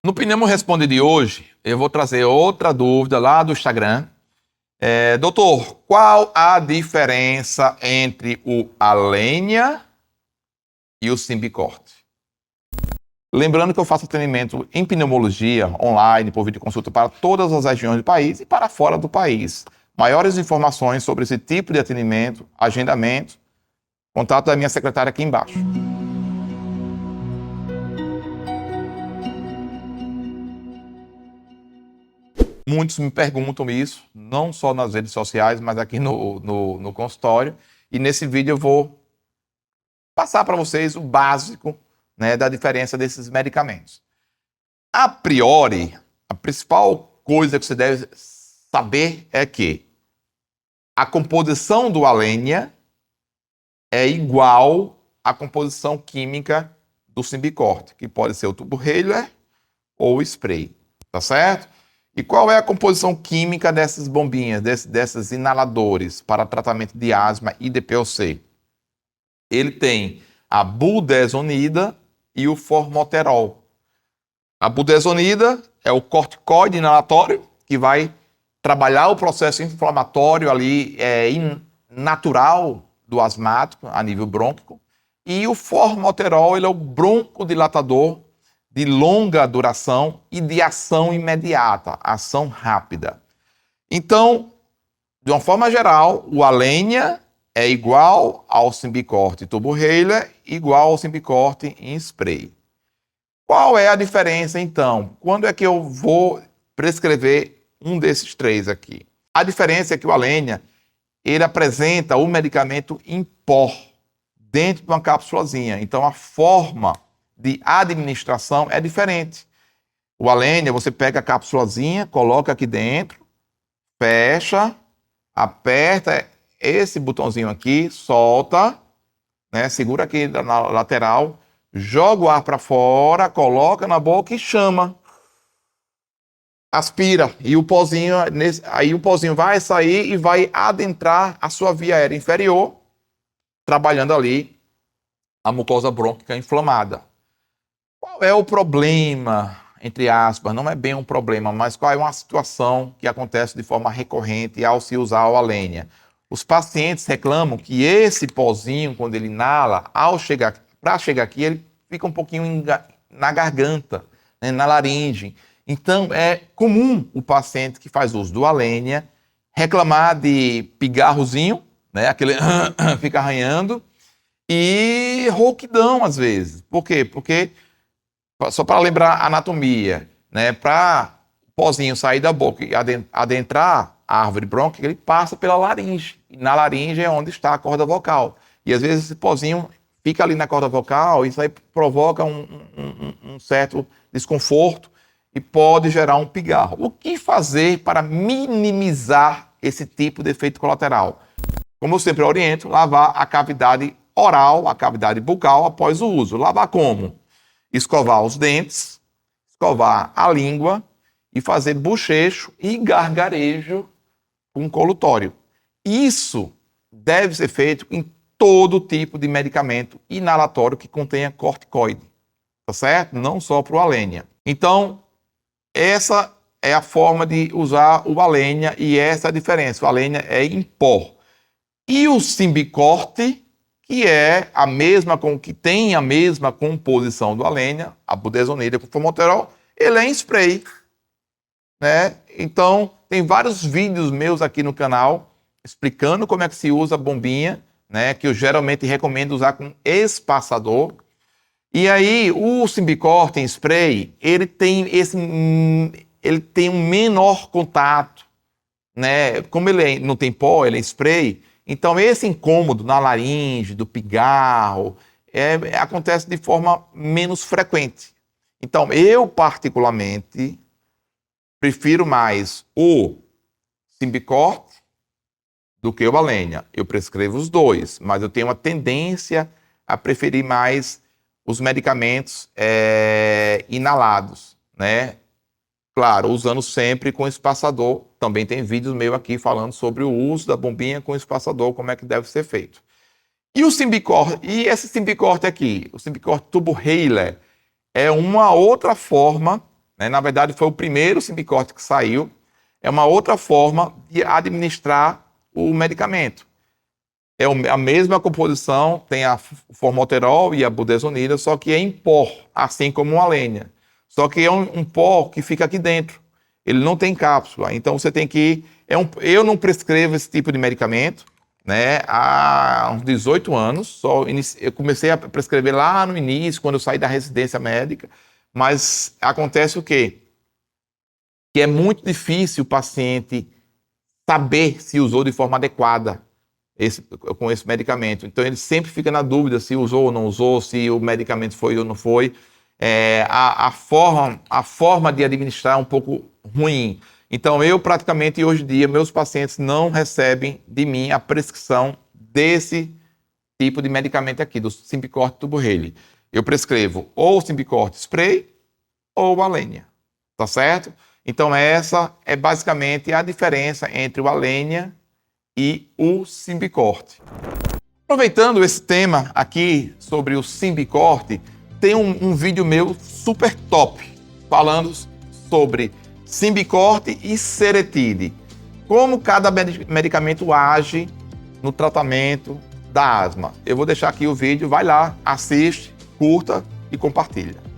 No Pneumo Responde de hoje, eu vou trazer outra dúvida lá do Instagram. Doutor, qual a diferença entre o Alenia e o Symbicort? Lembrando que eu faço atendimento em pneumologia, online, por videoconsulta para todas as regiões do país e para fora do país. Maiores informações sobre esse tipo de atendimento, agendamento, contato da minha secretária aqui embaixo. Muitos me perguntam isso, não só nas redes sociais, mas aqui no consultório. E nesse vídeo eu vou passar para vocês o básico, né, da diferença desses medicamentos. A priori, a principal coisa que você deve saber é que a composição do Alenia é igual à composição química do Symbicort, que pode ser o tubo Heiler ou o spray, tá certo? E qual é a composição química dessas bombinhas, desses inaladores para tratamento de asma e DPOC? Ele tem a budesonida e o formoterol. A budesonida é o corticoide inalatório que vai trabalhar o processo inflamatório ali natural do asmático a nível brônquico. E o formoterol ele é o broncodilatador de longa duração e de ação imediata, ação rápida. Então, de uma forma geral, o Alenia é igual ao Symbicort tubo Heiler, igual ao Symbicort em spray. Qual é a diferença, então? Quando é que eu vou prescrever um desses três aqui? A diferença é que o Alenia, ele apresenta o medicamento em pó, dentro de uma cápsulazinha. Então, a forma de administração é diferente. O Alenia, você pega a cápsulazinha, coloca aqui dentro, fecha, aperta esse botãozinho aqui, solta, né? Segura aqui na lateral, joga o ar para fora, coloca na boca e chama. Aspira. E o pozinho, aí o pozinho vai sair e vai adentrar a sua via aérea inferior, trabalhando ali a mucosa brônquica inflamada. Qual é o problema, entre aspas? Não é bem um problema, mas qual é uma situação que acontece de forma recorrente ao se usar o Alenia? Os pacientes reclamam que esse pozinho, quando ele inala, para chegar aqui, ele fica um pouquinho na garganta, né, na laringe. Então, é comum o paciente que faz uso do Alenia reclamar de pigarrozinho, né, aquele fica arranhando, e rouquidão às vezes. Por quê? Porque, só para lembrar a anatomia, né, para o pozinho sair da boca e adentrar a árvore brônquica, ele passa pela laringe. E na laringe é onde está a corda vocal. E às vezes esse pozinho fica ali na corda vocal e isso aí provoca um certo desconforto e pode gerar um pigarro. O que fazer para minimizar esse tipo de efeito colateral? Como eu sempre oriento, lavar a cavidade oral, a cavidade bucal após o uso. Lavar como? Escovar os dentes, escovar a língua e fazer bochecho e gargarejo com colutório. Isso deve ser feito em todo tipo de medicamento inalatório que contenha corticoide, tá certo? Não só para o Alenia. Então, essa é a forma de usar o Alenia e essa é a diferença. O Alenia é em pó. E o Symbicort, que é a mesma, que tem a mesma composição do Alenia, a budesonida com formoterol, ele é em spray, né? Então, tem vários vídeos meus aqui no canal explicando como é que se usa a bombinha, né? Que eu geralmente recomendo usar com espaçador. E aí, o Symbicort em spray, ele tem um menor contato, né? Como ele não tem pó, ele é spray, então esse incômodo na laringe, do pigarro, acontece de forma menos frequente. Então, eu particularmente prefiro mais o Symbicort do que o Alenia. Eu prescrevo os dois, mas eu tenho uma tendência a preferir mais os medicamentos inalados, né? Claro, usando sempre com espaçador. Também tem vídeos meus aqui falando sobre o uso da bombinha com espaçador, como é que deve ser feito. E o Symbicort, e esse Symbicort aqui, o Symbicort tubo Heiler, é uma outra forma, né? Na verdade, foi o primeiro Symbicort que saiu. É uma outra forma de administrar o medicamento. É a mesma composição, tem a formoterol e a budesonida, só que é em pó, assim como uma Alenia. Só que é um pó que fica aqui dentro. Ele não tem cápsula. Então você tem que... eu não prescrevo esse tipo de medicamento, né, há uns 18 anos. Eu comecei a prescrever lá no início, quando eu saí da residência médica. Mas acontece o quê? Que é muito difícil o paciente saber se usou de forma adequada com esse medicamento. Então ele sempre fica na dúvida se usou ou não usou, se o medicamento foi ou não foi. A forma de administrar é um pouco ruim. Então eu praticamente hoje em dia, meus pacientes não recebem de mim a prescrição desse tipo de medicamento aqui, do Symbicort Turbo-Haile. Eu prescrevo ou o Symbicort Spray ou o Alenia, tá certo? Então essa é basicamente a diferença entre o Alenia e o Symbicort. Aproveitando esse tema aqui sobre o Symbicort, tem um vídeo meu super top falando sobre Symbicort e Seretide. Como cada medicamento age no tratamento da asma. Eu vou deixar aqui o vídeo, vai lá, assiste, curta e compartilha.